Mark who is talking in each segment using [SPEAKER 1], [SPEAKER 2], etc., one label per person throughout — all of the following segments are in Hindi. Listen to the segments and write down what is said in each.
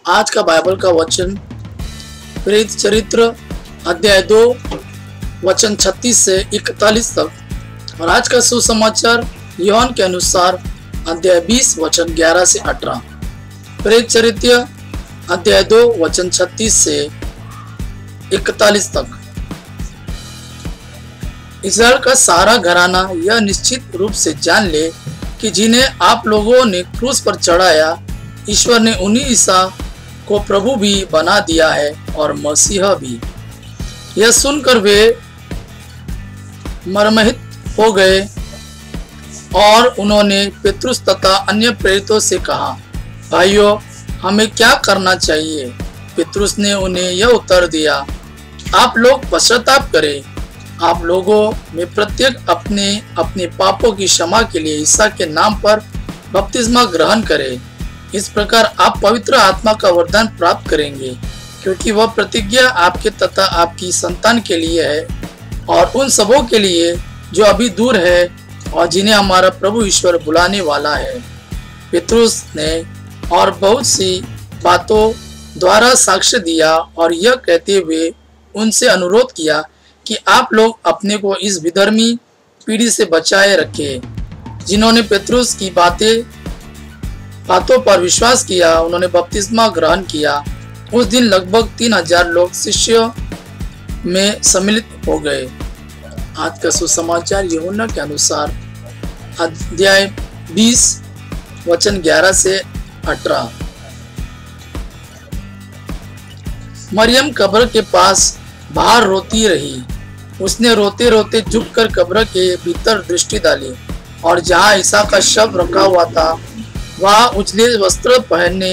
[SPEAKER 1] आज का बाइबल का वचन प्रेरित चरित्र अध्याय 2 वचन 36 से 41 तक और आज का सुसमाचार यूहन्ना के अनुसार अध्याय 20 वचन 11 से 18। प्रेरित चरित्र अध्याय 2 वचन 36 से 41 तक। इस्राएल का सारा घराना यह निश्चित रूप से जान ले कि जिन्हें आप लोगों ने क्रूस पर चढ़ाया, ईश्वर ने उन्हीं ईसा को प्रभु भी बना दिया है और मसीहा भी। यह सुनकर वे मर्मान्वित हो गए और उन्होंने पेतरुस तथा अन्य प्रेरितों से कहा, भाइयों, हमें क्या करना चाहिए? पेतरुस ने उन्हें यह उत्तर दिया, आप लोग पश्चाताप करें। आप लोगों में प्रत्येक अपने अपने पापों की क्षमा के लिए ईसा के नाम पर बपतिस्मा ग्रहण करें। इस प्रकार आप पवित्र आत्मा का वरदान प्राप्त करेंगे, क्योंकि वह प्रतिज्ञा आपके तथा आपकी संतान के लिए है और उन सबों के लिए जो अभी दूर है और जिन्हें हमारा प्रभु ईश्वर बुलाने वाला है। पेतरुस ने और बहुत सी बातों द्वारा साक्ष्य दिया और यह कहते हुए उनसे अनुरोध किया कि आप लोग अपने को इस विधर्मी पीढ़ी से बचाए रखें। जिन्होंने पेतरुस की बातों पर विश्वास किया, उन्होंने बपतिस्मा ग्रहण किया। उस दिन लगभग 3000 लोग शिष्यों में सम्मिलित हो गए। आज का सुसमाचार यूहन्ना के अनुसार अध्याय 20 वचन 11 से 18। मरियम कब्र के पास बाहर रोती रही। उसने रोते रोते झुककर कब्र के भीतर दृष्टि डाली और जहाँ ईसा का शव रखा हुआ था, वहाँ उजले वस्त्र पहने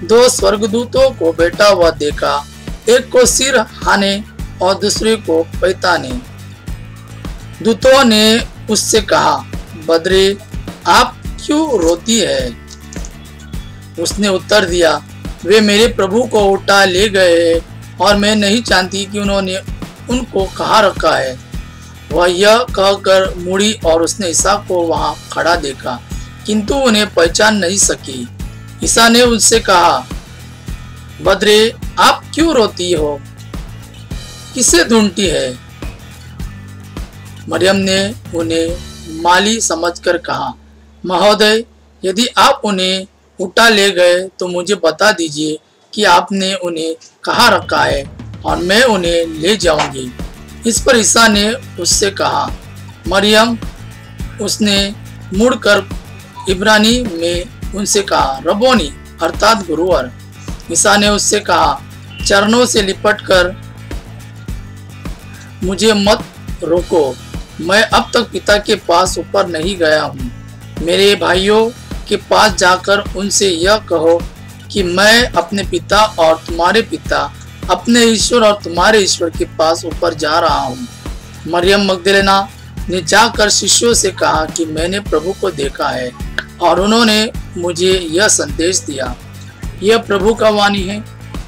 [SPEAKER 1] 2 स्वर्गदूतों को बैठा हुआ देखा, एक को सिर हाने और दूसरे को पैताने। दूतों ने उससे कहा, बद्रे, आप क्यों रोती है? उसने उत्तर दिया, वे मेरे प्रभु को उठा ले गए और मैं नहीं जानती कि उन्होंने उनको कहाँ रखा है। वह यह कहकर मुड़ी और उसने ईसा को वहाँ खड़ा देखा, किंतु उन्हें पहचान नहीं सकी। ईसा ने उनसे कहा, बद्रे, आप क्यों रोती हो? किसे ढूंढती है? मरियम ने उन्हें माली समझकर कहा, महोदय, यदि आप उन्हें उठा ले गए तो मुझे बता दीजिए कि आपने उन्हें कहाँ रखा है और मैं उन्हें ले जाऊंगी। इस पर ईसा ने उससे कहा, मरियम। उसने मुड़कर इब्रानी में उनसे कहा, रब्बोनी, अर्थात गुरुवर। ईसा ने उससे कहा, चरणों से लिपटकर मुझे मत रोको। मैं अब तक पिता के पास ऊपर नहीं गया हूँ। मेरे भाइयों के पास जाकर उनसे यह कहो कि मैं अपने पिता और तुम्हारे पिता, अपने ईश्वर और तुम्हारे ईश्वर के पास ऊपर जा रहा हूँ। मरियम मगदलेना ने जाकर शिष्यों से कहा कि मैंने प्रभु को देखा है और उन्होंने मुझे यह संदेश दिया। यह प्रभु का वाणी है।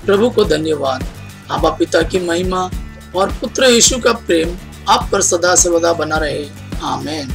[SPEAKER 1] प्रभु को धन्यवाद। आबा पिता की महिमा और पुत्र यीशु का प्रेम आप पर सदा सर्वदा बना रहे। आमीन।